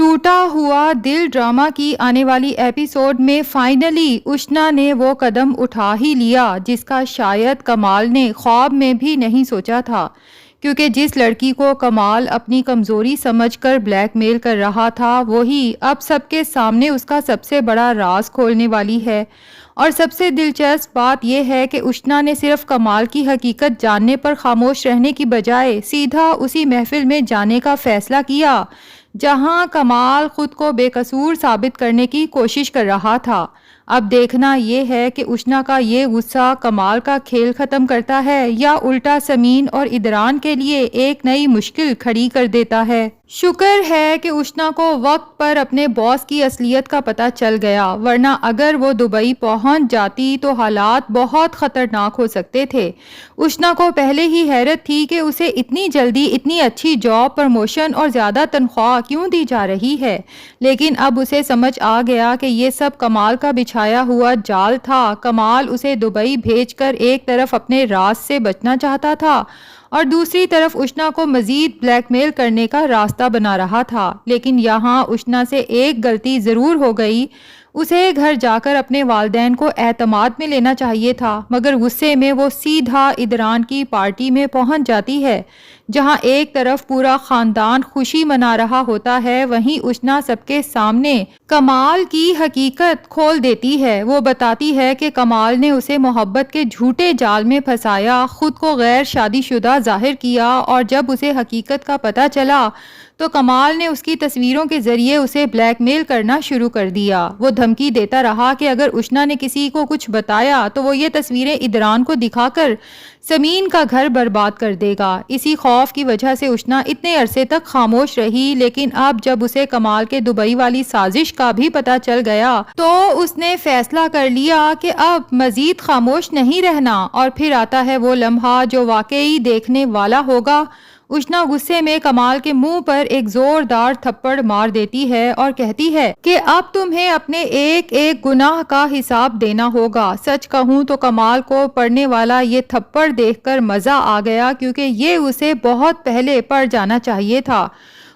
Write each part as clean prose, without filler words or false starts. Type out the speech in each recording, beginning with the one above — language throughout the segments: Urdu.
ٹوٹا ہوا دل ڈرامہ کی آنے والی ایپیسوڈ میں فائنلی اشنا نے وہ قدم اٹھا ہی لیا جس کا شاید کمال نے خواب میں بھی نہیں سوچا تھا، کیونکہ جس لڑکی کو کمال اپنی کمزوری سمجھ کر بلیک میل کر رہا تھا وہی اب سب کے سامنے اس کا سب سے بڑا راز کھولنے والی ہے۔ اور سب سے دلچسپ بات یہ ہے کہ اشنا نے صرف کمال کی حقیقت جاننے پر خاموش رہنے کی بجائے سیدھا اسی محفل میں جانے کا فیصلہ کیا جہاں کمال خود کو بے قصور ثابت کرنے کی کوشش کر رہا تھا۔ اب دیکھنا یہ ہے کہ اشنا کا یہ غصہ کمال کا کھیل ختم کرتا ہے یا الٹا سمین اور ادران کے لیے ایک نئی مشکل کھڑی کر دیتا ہے۔ شکر ہے کہ اشنا کو وقت پر اپنے باس کی اصلیت کا پتہ چل گیا، ورنہ اگر وہ دبئی پہنچ جاتی تو حالات بہت خطرناک ہو سکتے تھے۔ اشنا کو پہلے ہی حیرت تھی کہ اسے اتنی جلدی اتنی اچھی جاب، پروموشن اور زیادہ تنخواہ کیوں دی جا رہی ہے، لیکن اب اسے سمجھ آ گیا کہ یہ سب کمال کا بچھایا ہوا جال تھا۔ کمال اسے دبئی بھیج کر ایک طرف اپنے راز سے بچنا چاہتا تھا اور دوسری طرف اشنا کو مزید بلیک میل کرنے کا راستہ بنا رہا تھا، لیکن یہاں اشنا سے ایک غلطی ضرور ہو گئی۔ اسے گھر جا کر اپنے والدین کو اعتماد میں لینا چاہیے تھا، مگر غصے میں وہ سیدھا ادران کی پارٹی میں پہنچ جاتی ہے جہاں ایک طرف پورا خاندان خوشی منا رہا ہوتا ہے، وہیں اشنا سب کے سامنے کمال کی حقیقت کھول دیتی ہے۔ وہ بتاتی ہے کہ کمال نے اسے محبت کے جھوٹے جال میں پھنسایا، خود کو غیر شادی شدہ ظاہر کیا، اور جب اسے حقیقت کا پتہ چلا تو کمال نے اس کی تصویروں کے ذریعے اسے بلیک میل کرنا شروع کر دیا۔ وہ دھمکی دیتا رہا کہ اگر اشنا نے کسی کو کچھ بتایا تو وہ یہ تصویریں ادران کو دکھا کر سمین کا گھر برباد کر دے گا۔ اسی خوف کی وجہ سے اشنا اتنے عرصے تک خاموش رہی، لیکن اب جب اسے کمال کے دبئی والی سازش کا بھی پتہ چل گیا تو اس نے فیصلہ کر لیا کہ اب مزید خاموش نہیں رہنا۔ اور پھر آتا ہے وہ لمحہ جو واقعی دیکھنے والا ہوگا۔ اشنا غصے میں کمال کے منہ پر ایک زوردار تھپڑ مار دیتی ہے اور کہتی ہے کہ اب تمہیں اپنے ایک ایک گناہ کا حساب دینا ہوگا۔ سچ کہوں تو کمال کو پڑنے والا یہ تھپڑ دیکھ کر مزہ آ گیا، کیونکہ یہ اسے بہت پہلے پڑ جانا چاہیے تھا۔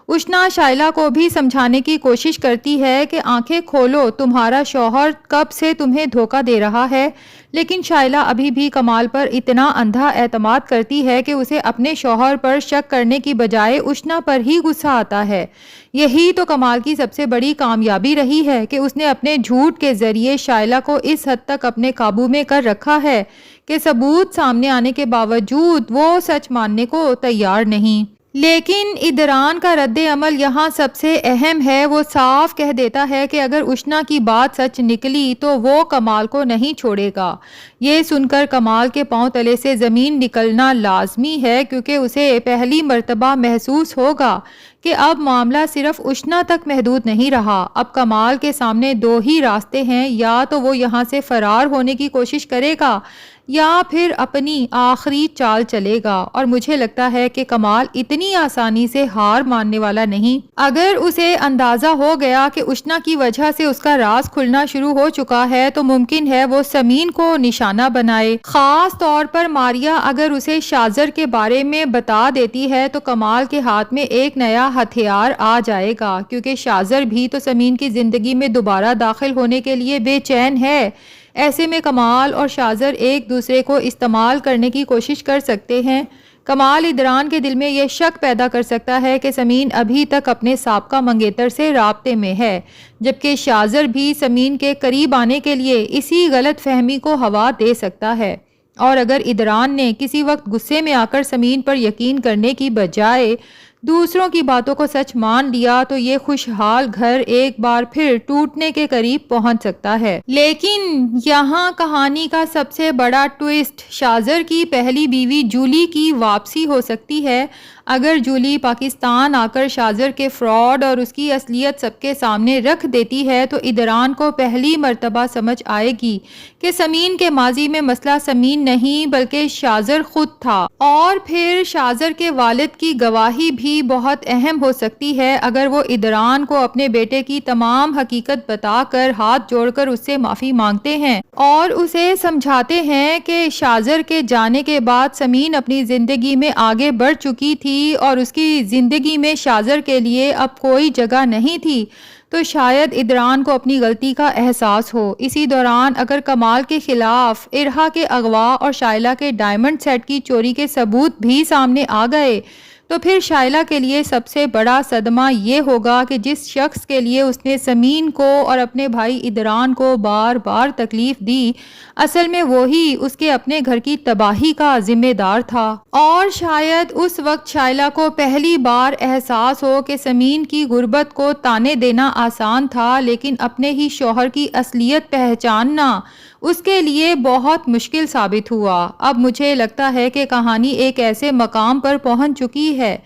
اشنا شائلہ کو بھی سمجھانے کی کوشش کرتی ہے کہ آنکھیں کھولو، تمہارا شوہر کب سے تمہیں دھوکہ دے رہا ہے، لیکن شائلہ ابھی بھی کمال پر اتنا اندھا اعتماد کرتی ہے کہ اسے اپنے شوہر پر شک کرنے کی بجائے اشنا پر ہی غصہ آتا ہے۔ یہی تو کمال کی سب سے بڑی کامیابی رہی ہے کہ اس نے اپنے جھوٹ کے ذریعے شائلہ کو اس حد تک اپنے قابو میں کر رکھا ہے کہ ثبوت سامنے آنے کے باوجود وہ سچ ماننے کو تیار نہیں۔ لیکن ادران کا رد عمل یہاں سب سے اہم ہے۔ وہ صاف کہہ دیتا ہے کہ اگر اشنا کی بات سچ نکلی تو وہ کمال کو نہیں چھوڑے گا۔ یہ سن کر کمال کے پاؤں تلے سے زمین نکلنا لازمی ہے، کیونکہ اسے پہلی مرتبہ محسوس ہوگا کہ اب معاملہ صرف اشنا تک محدود نہیں رہا۔ اب کمال کے سامنے دو ہی راستے ہیں، یا تو وہ یہاں سے فرار ہونے کی کوشش کرے گا یا پھر اپنی آخری چال چلے گا، اور مجھے لگتا ہے کہ کمال اتنی آسانی سے ہار ماننے والا نہیں۔ اگر اسے اندازہ ہو گیا کہ اشنا کی وجہ سے اس کا راز کھلنا شروع ہو چکا ہے تو ممکن ہے وہ سمین کو نشانہ بنائے۔ خاص طور پر ماریا اگر اسے شازر کے بارے میں بتا دیتی ہے تو کمال کے ہاتھ میں ایک نیا ہتھیار آ جائے گا، کیونکہ شازر بھی تو سمین کی زندگی میں دوبارہ داخل ہونے کے لیے بے چین ہے۔ ایسے میں کمال اور شازر ایک دوسرے کو استعمال کرنے کی کوشش کر سکتے ہیں۔ کمال ادران کے دل میں یہ شک پیدا کر سکتا ہے کہ سمین ابھی تک اپنے سابقہ منگیتر سے رابطے میں ہے، جبکہ شازر بھی سمین کے قریب آنے کے لیے اسی غلط فہمی کو ہوا دے سکتا ہے۔ اور اگر ادران نے کسی وقت غصے میں آ کر سمین پر یقین کرنے کی بجائے دوسروں کی باتوں کو سچ مان لیا تو یہ خوشحال گھر ایک بار پھر ٹوٹنے کے قریب پہنچ سکتا ہے۔ لیکن یہاں کہانی کا سب سے بڑا ٹوئسٹ شازر کی پہلی بیوی جولی کی واپسی ہو سکتی ہے۔ اگر جولی پاکستان آ کر شازر کے فراڈ اور اس کی اصلیت سب کے سامنے رکھ دیتی ہے تو ادران کو پہلی مرتبہ سمجھ آئے گی کہ سمین کے ماضی میں مسئلہ سمین نہیں بلکہ شازر خود تھا، اور پھر شازر کے والد کی گواہی بھی بہت اہم ہو سکتی ہے اگر وہ ادران کو اپنے بیٹے کی تمام حقیقت بتا کر ہاتھ جوڑ کر اس سے معافی مانگتے ہیں اور اسے سمجھاتے ہیں کہ شازر کے جانے کے بعد سمین اپنی زندگی میں آگے بڑھ چکی تھی تھی اور اس کی زندگی میں شاذر کے لیے اب کوئی جگہ نہیں تھی تو شاید ادران کو اپنی غلطی کا احساس ہو۔ اسی دوران اگر کمال کے خلاف ارہا کے اغوا اور شائلہ کے ڈائمنڈ سیٹ کی چوری کے ثبوت بھی سامنے آ گئے تو پھر شائلہ کے لیے سب سے بڑا صدمہ یہ ہوگا کہ جس شخص کے لیے اس نے سمین کو اور اپنے بھائی ادران کو بار بار تکلیف دی، اصل میں وہی اس کے اپنے گھر کی تباہی کا ذمہ دار تھا۔ اور شاید اس وقت شائلہ کو پہلی بار احساس ہو کہ سمین کی غربت کو تانے دینا آسان تھا، لیکن اپنے ہی شوہر کی اصلیت پہچاننا اس کے لیے بہت مشکل ثابت ہوا۔ اب مجھے لگتا ہے کہ کہانی ایک ایسے مقام پر پہنچ چکی ہے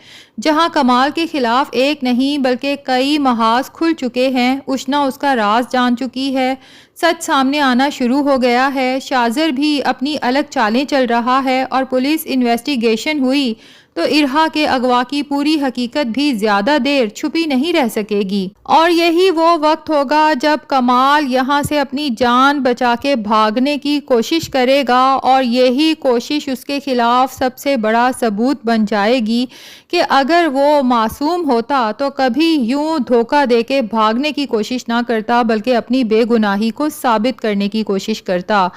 جہاں کمال کے خلاف ایک نہیں بلکہ کئی محاذ کھل چکے ہیں۔ اشنا اس کا راز جان چکی ہے، سچ سامنے آنا شروع ہو گیا ہے، شاذر بھی اپنی الگ چالیں چل رہا ہے اور پولیس انویسٹیگیشن ہوئی تو ارہا کے اغوا کی پوری حقیقت بھی زیادہ دیر چھپی نہیں رہ سکے گی۔ اور یہی وہ وقت ہوگا جب کمال یہاں سے اپنی جان بچا کے بھاگنے کی کوشش کرے گا اور یہی کوشش اس کے خلاف سب سے بڑا ثبوت بن جائے گی کہ اگر وہ معصوم ہوتا تو کبھی یوں دھوکہ دے کے بھاگنے کی کوشش نہ کرتا بلکہ اپنی بے گناہی کو ثابت کرنے کی کوشش کرتا۔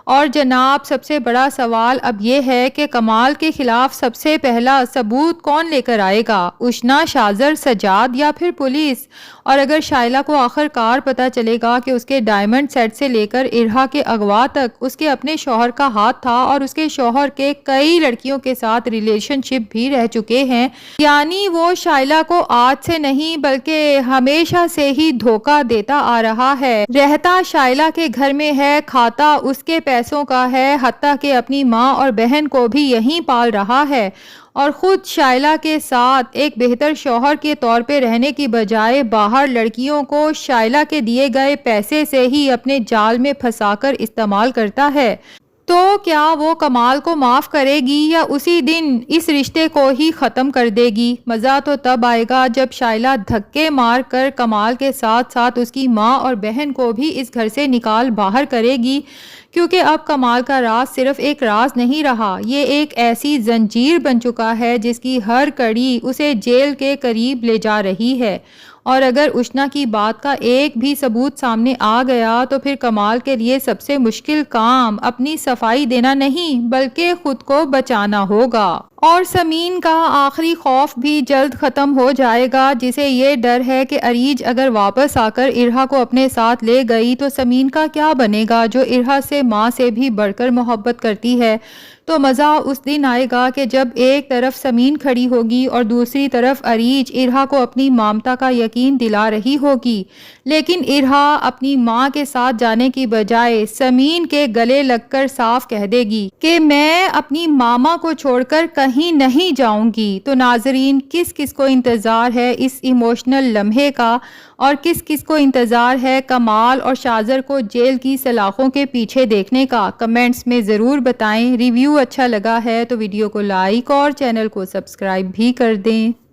اور جناب سب سے بڑا سوال اب یہ ہے کہ کمال کے خلاف سب سے پہلا ثبوت کون لے کر آئے گا؟ اشنا، شاذر، سجاد یا پھر پولیس؟ اور اگر شائلہ کو آخر کار پتہ چلے گا کہ اس کے ڈائمنڈ سیٹ سے لے کر ارہا کے اغوا تک اس کے اپنے شوہر کا ہاتھ تھا اور اس کے شوہر کے کئی لڑکیوں کے ساتھ ریلیشن شپ بھی رہ چکے ہیں، یعنی وہ شائلہ کو آج سے نہیں بلکہ ہمیشہ سے ہی دھوکہ دیتا آ رہا ہے، رہتا شائلہ کے گھر میں ہے، کھاتا اس کے پیسوں کا ہے، حتیٰ کہ اپنی ماں اور بہن کو بھی یہیں پال رہا ہے، اور خود شائلہ کے ساتھ ایک بہتر شوہر کے طور پہ رہنے کی بجائے باہر لڑکیوں کو شائلہ کے دیے گئے پیسے سے ہی اپنے جال میں پھنسا کر استعمال کرتا ہے، تو کیا وہ کمال کو معاف کرے گی یا اسی دن اس رشتے کو ہی ختم کر دے گی؟ مزہ تو تب آئے گا جب شائلہ دھکے مار کر کمال کے ساتھ ساتھ اس کی ماں اور بہن کو بھی اس گھر سے نکال باہر کرے گی، کیونکہ اب کمال کا راز صرف ایک راز نہیں رہا، یہ ایک ایسی زنجیر بن چکا ہے جس کی ہر کڑی اسے جیل کے قریب لے جا رہی ہے۔ اور اگر اشنا کی بات کا ایک بھی ثبوت سامنے آ گیا تو پھر کمال کے لیے سب سے مشکل کام اپنی صفائی دینا نہیں بلکہ خود کو بچانا ہوگا۔ اور سمین کا آخری خوف بھی جلد ختم ہو جائے گا، جسے یہ ڈر ہے کہ اریج اگر واپس آ کر ارہا کو اپنے ساتھ لے گئی تو سمین کا کیا بنے گا جو ارہا سے ماں سے بھی بڑھ کر محبت کرتی ہے۔ تو مزہ اس دن آئے گا کہ جب ایک طرف سمین کھڑی ہوگی اور دوسری طرف اریج ارہا کو اپنی مامتا کا یقین دلا رہی ہوگی، لیکن ارہا اپنی ماں کے ساتھ جانے کی بجائے سمین کے گلے لگ کر صاف کہہ دے گی کہ میں اپنی ماما کو چھوڑ کر کہیں نہیں جاؤں گی۔ تو ناظرین، کس کس کو انتظار ہے اس ایموشنل لمحے کا اور کس کس کو انتظار ہے کمال اور شاذر کو جیل کی سلاخوں کے پیچھے دیکھنے کا؟ کمنٹس میں ضرور بتائیں۔ ریویو اچھا لگا ہے تو ویڈیو کو لائک اور چینل کو سبسکرائب بھی کر دیں۔